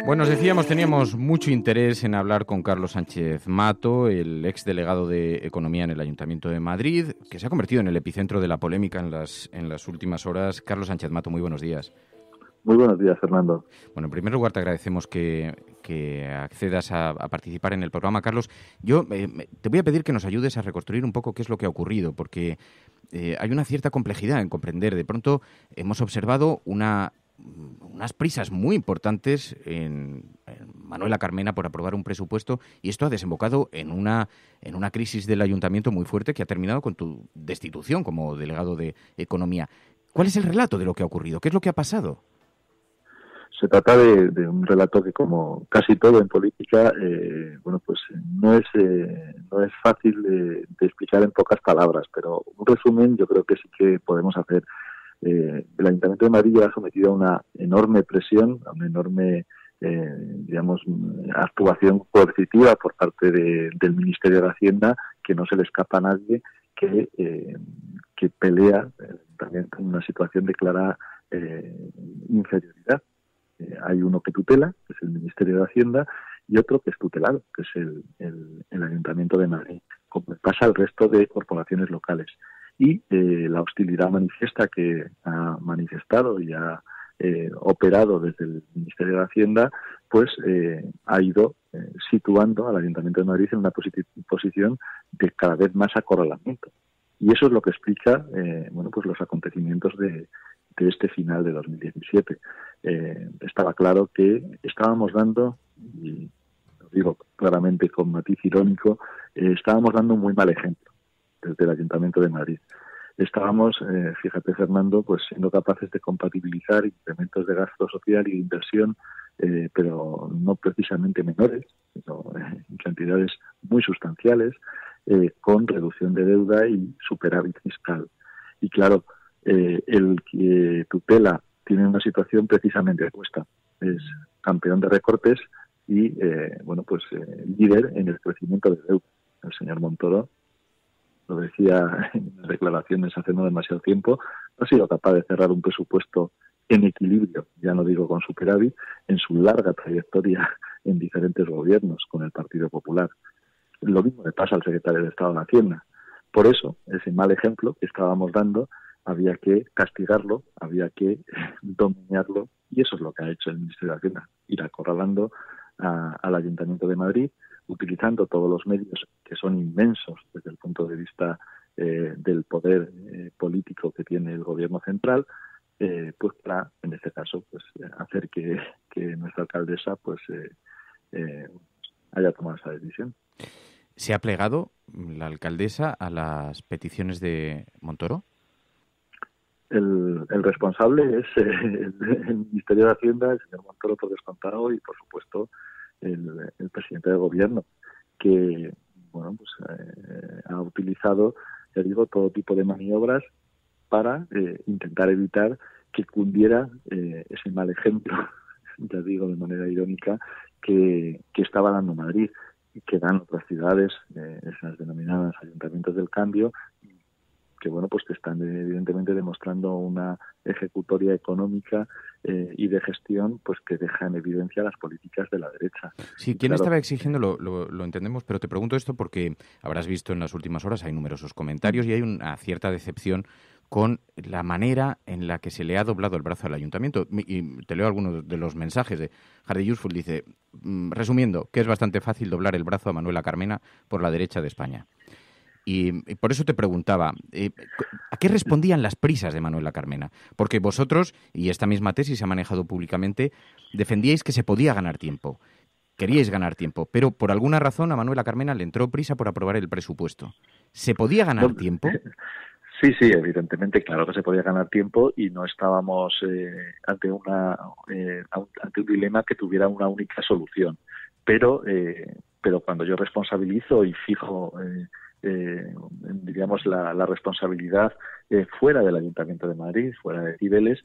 Bueno, os decíamos, teníamos mucho interés en hablar con Carlos Sánchez Mato, el exdelegado de Economía en el Ayuntamiento de Madrid, que se ha convertido en el epicentro de la polémica en las últimas horas. Carlos Sánchez Mato, muy buenos días. Muy buenos días, Fernando. Bueno, en primer lugar te agradecemos que accedas a participar en el programa. Carlos, yo te voy a pedir que nos ayudes a reconstruir un poco qué es lo que ha ocurrido, porque hay una cierta complejidad en comprender. De pronto hemos observado unas prisas muy importantes en Manuela Carmena por aprobar un presupuesto, y esto ha desembocado en una crisis del ayuntamiento muy fuerte que ha terminado con tu destitución como delegado de Economía. ¿Cuál es el relato de lo que ha ocurrido? ¿Qué es lo que ha pasado? Se trata de un relato que, como casi todo en política, pues no es fácil de explicar en pocas palabras, pero un resumen yo creo que sí que podemos hacer. El Ayuntamiento de Madrid ha sometido a una enorme presión, a una enorme, actuación coercitiva por parte del Ministerio de Hacienda, que no se le escapa a nadie, que pelea también con una situación de clara inferioridad. Hay uno que tutela, que es el Ministerio de Hacienda, y otro que es tutelado, que es el Ayuntamiento de Madrid, como pasa al resto de corporaciones locales. Y la hostilidad manifiesta que ha manifestado y ha operado desde el Ministerio de Hacienda, pues ha ido situando al Ayuntamiento de Madrid en una posición de cada vez más acorralamiento. Y eso es lo que explica los acontecimientos de este final de 2017. Estaba claro que estábamos dando, y lo digo claramente con matiz irónico, estábamos dando un muy mal ejemplo desde el Ayuntamiento de Madrid. Estábamos, fíjate Fernando, pues siendo capaces de compatibilizar incrementos de gasto social y de inversión, pero no precisamente menores, sino en cantidades muy sustanciales, con reducción de deuda y superávit fiscal. Y claro, el que tutela tiene una situación precisamente opuesta. Es campeón de recortes y, líder en el crecimiento de deuda. El señor Montoro, lo decía en las declaraciones hace no demasiado tiempo, no ha sido capaz de cerrar un presupuesto en equilibrio, ya no digo con superávit, en su larga trayectoria en diferentes gobiernos con el Partido Popular. Lo mismo le pasa al secretario de Estado de Hacienda. Por eso, ese mal ejemplo que estábamos dando, había que castigarlo, había que dominarlo, y eso es lo que ha hecho el Ministerio de Hacienda, ir acorralando al Ayuntamiento de Madrid, utilizando todos los medios que son inmensos desde el punto de vista del poder político que tiene el Gobierno central, pues para, en este caso, pues hacer que nuestra alcaldesa haya tomado esa decisión. ¿Se ha plegado la alcaldesa a las peticiones de Montoro? El responsable es el Ministerio de Hacienda, el señor Montoro por descontado, y por supuesto el presidente del Gobierno, que ha utilizado, ya digo, todo tipo de maniobras para intentar evitar que cundiera ese mal ejemplo, ya digo de manera irónica, que estaba dando Madrid y que dan otras ciudades, esas denominadas ayuntamientos del cambio, que que están evidentemente demostrando una ejecutoria económica y de gestión pues que deja en evidencia las políticas de la derecha. Sí, ¿quién estaba exigiendo? Lo entendemos, pero te pregunto esto porque habrás visto en las últimas horas, hay numerosos comentarios y hay una cierta decepción con la manera en la que se le ha doblado el brazo al ayuntamiento. Y te leo algunos de los mensajes de Hardy Useful. Dice, resumiendo, que es bastante fácil doblar el brazo a Manuela Carmena por la derecha de España. Y por eso te preguntaba, ¿a qué respondían las prisas de Manuela Carmena? Porque vosotros, y esta misma tesis se ha manejado públicamente, defendíais que se podía ganar tiempo. Queríais ganar tiempo, pero por alguna razón a Manuela Carmena le entró prisa por aprobar el presupuesto. ¿Se podía ganar tiempo? Sí, evidentemente, claro que se podía ganar tiempo y no estábamos ante un dilema que tuviera una única solución. Pero cuando yo responsabilizo y fijo la responsabilidad fuera del Ayuntamiento de Madrid, fuera de Cibeles,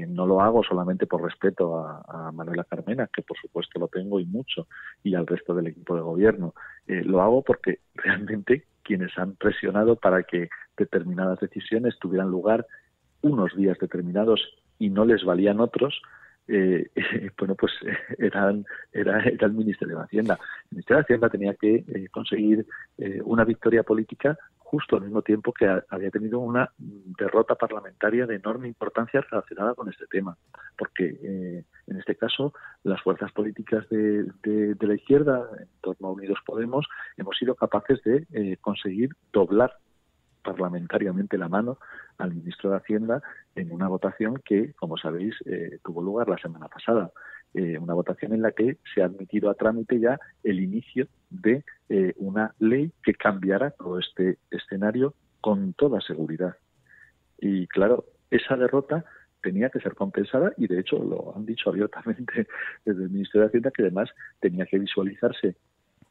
no lo hago solamente por respeto a Manuela Carmena, que por supuesto lo tengo y mucho, y al resto del equipo de gobierno. Lo hago porque realmente quienes han presionado para que determinadas decisiones tuvieran lugar unos días determinados y no les valían otros, bueno, pues era el Ministerio de Hacienda. El Ministerio de Hacienda tenía que conseguir una victoria política justo al mismo tiempo que había tenido una derrota parlamentaria de enorme importancia relacionada con este tema, porque en este caso las fuerzas políticas de la izquierda, en torno a Unidos Podemos, hemos sido capaces de conseguir doblar parlamentariamente la mano al ministro de Hacienda en una votación que, como sabéis, tuvo lugar la semana pasada. Una votación en la que se ha admitido a trámite ya el inicio de una ley que cambiará todo este escenario con toda seguridad. Y claro, esa derrota tenía que ser compensada y de hecho lo han dicho abiertamente desde el Ministerio de Hacienda, que además tenía que visualizarse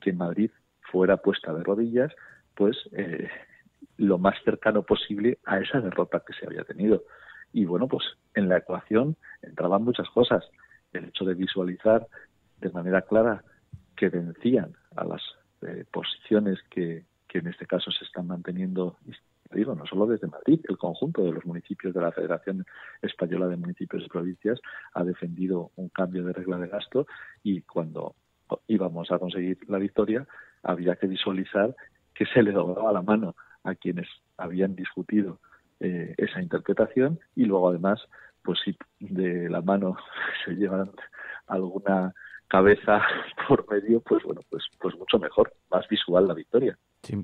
que Madrid fuera puesta de rodillas, pues lo más cercano posible a esa derrota que se había tenido. Y bueno, pues en la ecuación entraban muchas cosas. El hecho de visualizar de manera clara que vencían a las posiciones que en este caso se están manteniendo, digo, no solo desde Madrid, el conjunto de los municipios de la Federación Española de Municipios y Provincias ha defendido un cambio de regla de gasto, y cuando íbamos a conseguir la victoria había que visualizar que se le doblaba la mano a quienes habían discutido esa interpretación, y luego además, pues si de la mano se llevan alguna cabeza por medio, pues bueno, pues mucho mejor, más visual la victoria. Sí,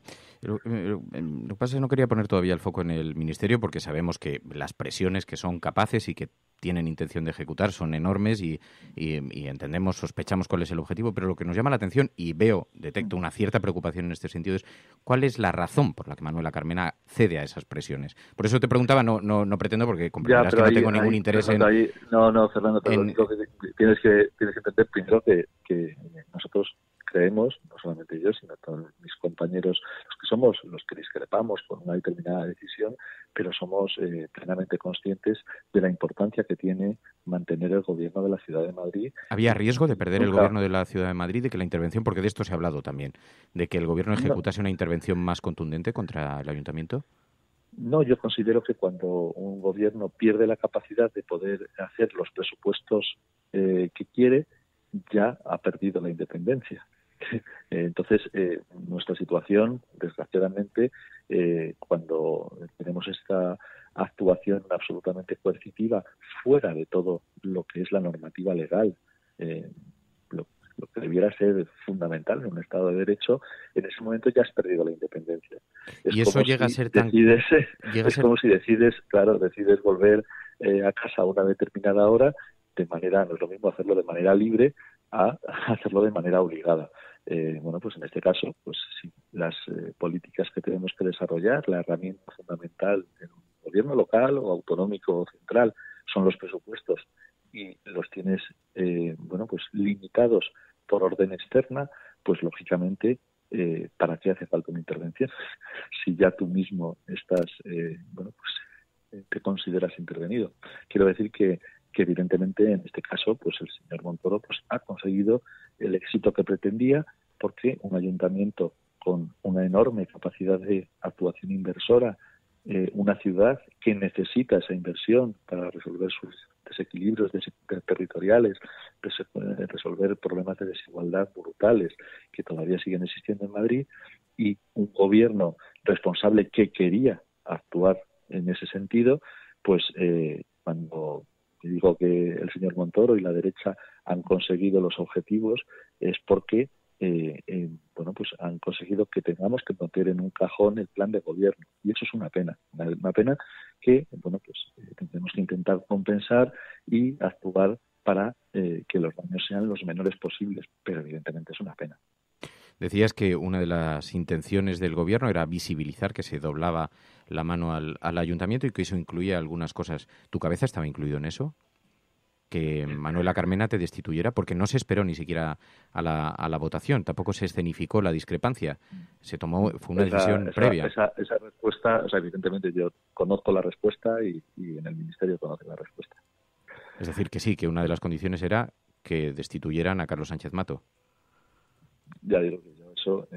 lo que pasa es que no quería poner todavía el foco en el Ministerio, porque sabemos que las presiones que son capaces y que tienen intención de ejecutar son enormes y entendemos, sospechamos cuál es el objetivo, pero lo que nos llama la atención, y detecto una cierta preocupación en este sentido, es cuál es la razón por la que Manuela Carmena cede a esas presiones. Por eso te preguntaba, no pretendo, porque comprenderás que no tengo ningún interés Fernando, Fernando, te lo digo, que tienes que entender primero que nosotros creemos, no solamente yo, sino todos mis compañeros, los que somos, los que discrepamos por una determinada decisión, pero somos plenamente conscientes de la importancia que tiene mantener el gobierno de la Ciudad de Madrid. ¿Había riesgo de perder el gobierno de la Ciudad de Madrid, de que la intervención, porque de esto se ha hablado también, de que el gobierno ejecutase una intervención más contundente contra el ayuntamiento? No, yo considero que cuando un gobierno pierde la capacidad de poder hacer los presupuestos que quiere, ya ha perdido la independencia. Entonces, nuestra situación, desgraciadamente, cuando tenemos esta actuación absolutamente coercitiva fuera de todo lo que es la normativa legal, lo que debiera ser fundamental en un Estado de Derecho, en ese momento ya has perdido la independencia. Y eso llega a ser tan... como si decides volver a casa a una determinada hora, de manera, no es lo mismo hacerlo de manera libre a hacerlo de manera obligada. Bueno, pues en este caso, pues sí, las políticas que tenemos que desarrollar, la herramienta fundamental en un gobierno local o autonómico o central son los presupuestos, y los tienes, bueno, pues limitados por orden externa, pues lógicamente, ¿para qué hace falta una intervención? Si ya tú mismo estás, bueno, pues te consideras intervenido. Quiero decir que evidentemente en este caso pues el señor Montoro pues ha conseguido el éxito que pretendía, porque un ayuntamiento con una enorme capacidad de actuación inversora, una ciudad que necesita esa inversión para resolver sus desequilibrios territoriales, resolver problemas de desigualdad brutales que todavía siguen existiendo en Madrid, y un gobierno responsable que quería actuar en ese sentido, pues cuando digo que el señor Montoro y la derecha han conseguido los objetivos, es porque bueno, pues han conseguido que tengamos que meter en un cajón el plan de gobierno, y eso es una pena que, bueno, pues tendremos que intentar compensar y actuar para que los daños sean los menores posibles, pero evidentemente es una pena. Decías que una de las intenciones del gobierno era visibilizar que se doblaba la mano al ayuntamiento y que eso incluía algunas cosas. ¿Tu cabeza estaba incluido en eso? Que Manuela Carmena te destituyera, porque no se esperó ni siquiera a la votación, tampoco se escenificó la discrepancia, se tomó, fue una decisión previa. Esa respuesta, o sea, evidentemente yo conozco la respuesta y en el Ministerio conocen la respuesta. Es decir, que sí, que una de las condiciones era que destituyeran a Carlos Sánchez Mato. Ya digo que yo eso,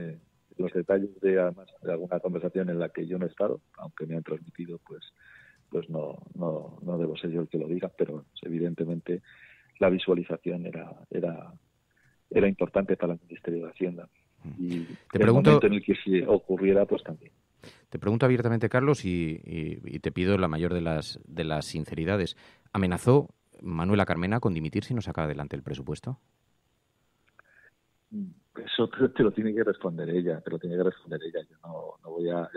los detalles además de alguna conversación en la que yo no he estado, aunque me han transmitido, pues no debo ser yo el que lo diga, pero evidentemente la visualización era importante para el Ministerio de Hacienda. Y el momento en el que se ocurriera, pues también. Te pregunto abiertamente, Carlos, y te pido la mayor de las sinceridades. ¿Amenazó Manuela Carmena con dimitir si no saca adelante el presupuesto? Eso te lo tiene que responder ella, Yo no voy a...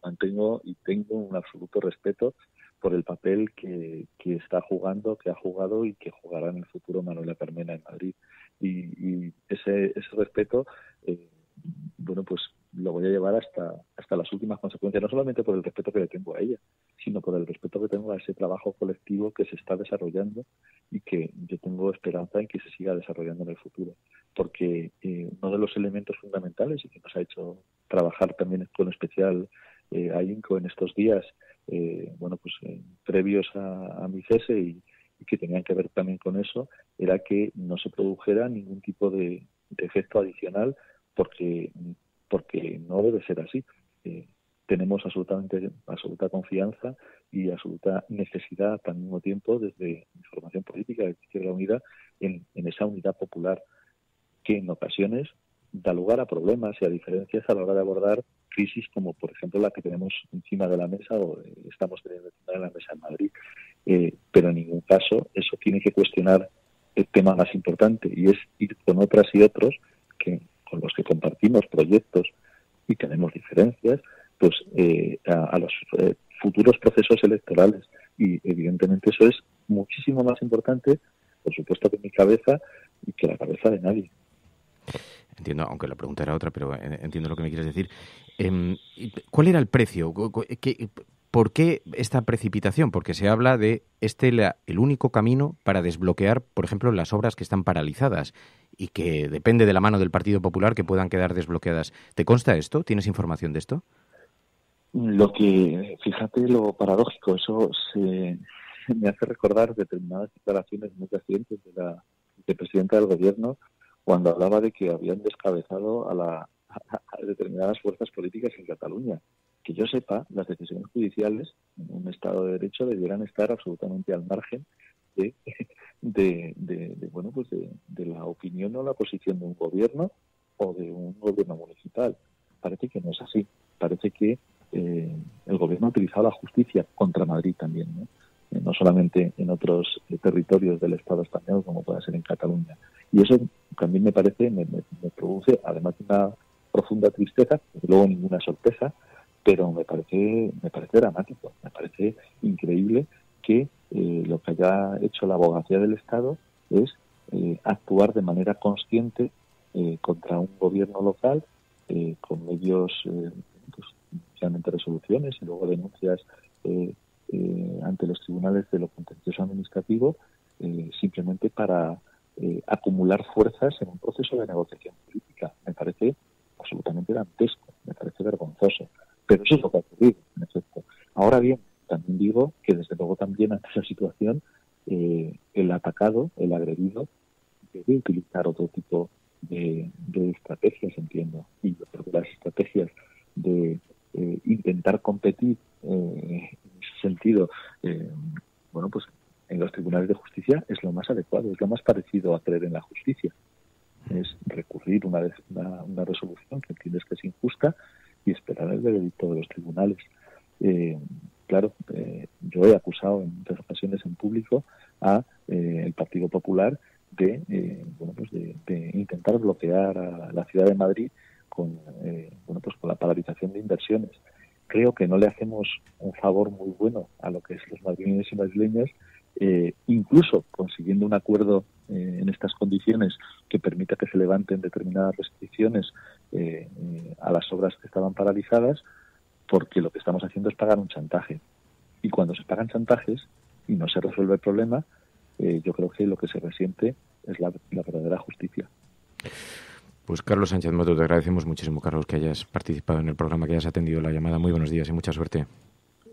mantengo y tengo un absoluto respeto por el papel que está jugando, que ha jugado y que jugará en el futuro Manuela Carmena en Madrid. Y ese respeto, pues lo voy a llevar hasta las últimas consecuencias, no solamente por el respeto que le tengo a ella, sino por el respeto que tengo a ese trabajo colectivo que se está desarrollando y que yo tengo esperanza en que se siga desarrollando en el futuro. Porque uno de los elementos fundamentales y que nos ha hecho trabajar también con especial ahínco en estos días, previos a mi cese y que tenían que ver también con eso, era que no se produjera ningún tipo de efecto adicional porque no debe ser así. Tenemos absoluta confianza y absoluta necesidad al mismo tiempo desde mi formación política de Izquierda Unida en esa unidad popular que en ocasiones da lugar a problemas y a diferencias a la hora de abordar crisis como por ejemplo la que tenemos encima de la mesa o estamos teniendo encima de la mesa en Madrid. Pero en ningún caso eso tiene que cuestionar el tema más importante, y es ir con otras y otros con los que compartimos proyectos y tenemos diferencias, pues a los futuros procesos electorales. Y evidentemente eso es muchísimo más importante, por supuesto, que mi cabeza y que la cabeza de nadie. Entiendo, aunque la pregunta era otra, pero entiendo lo que me quieres decir. ¿Cuál era el precio? ¿Por qué esta precipitación? Porque se habla de el único camino para desbloquear, por ejemplo, las obras que están paralizadas y que depende de la mano del Partido Popular que puedan quedar desbloqueadas. ¿Te consta esto? ¿Tienes información de esto? Fíjate lo paradójico, eso me hace recordar determinadas declaraciones muy recientes de presidenta del Gobierno cuando hablaba de que habían descabezado a determinadas fuerzas políticas en Cataluña. Que yo sepa, las decisiones judiciales en un Estado de Derecho debieran estar absolutamente al margen de la opinión o la posición de un gobierno o de un gobierno municipal. Parece que no es así. Parece que el gobierno ha utilizado la justicia contra Madrid también, ¿no? No solamente en otros territorios del Estado español como pueda ser en Cataluña. Y eso también me produce, además de una profunda tristeza, desde luego ninguna sorpresa, pero me parece dramático, me parece increíble que lo que haya hecho la abogacía del Estado es actuar de manera consciente contra un gobierno local con medios, inicialmente resoluciones y luego denuncias ante los tribunales de lo contencioso administrativo, simplemente para acumular fuerzas en un proceso de negociación política. Me parece absolutamente dantesco, me parece vergonzoso. Pero eso es lo que ha ocurrido, en efecto. Ahora bien, también digo que desde luego también ante esa situación el atacado, el agredido, debe utilizar otro tipo de estrategias, entiendo. Y yo creo que las estrategias de intentar competir en ese sentido, en los tribunales de justicia es lo más adecuado, es lo más parecido a creer en la justicia. Es recurrir una resolución que entiendes que es injusta y esperar el veredicto de los tribunales. Yo he acusado en muchas ocasiones en público a el Partido Popular de intentar bloquear a la ciudad de Madrid con la paralización de inversiones. Creo que no le hacemos un favor muy bueno a lo que es los madrileños y madrileñas, incluso consiguiendo un acuerdo en estas condiciones que permita que se levanten determinadas restricciones a las obras que estaban paralizadas, porque lo que estamos haciendo es pagar un chantaje. Y cuando se pagan chantajes y no se resuelve el problema, yo creo que lo que se resiente es la verdadera justicia. Pues Carlos Sánchez Moto, te agradecemos muchísimo, Carlos, que hayas participado en el programa, que hayas atendido la llamada. Muy buenos días y mucha suerte.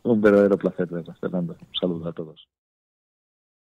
Un verdadero placer, Fernando. Un saludo a todos.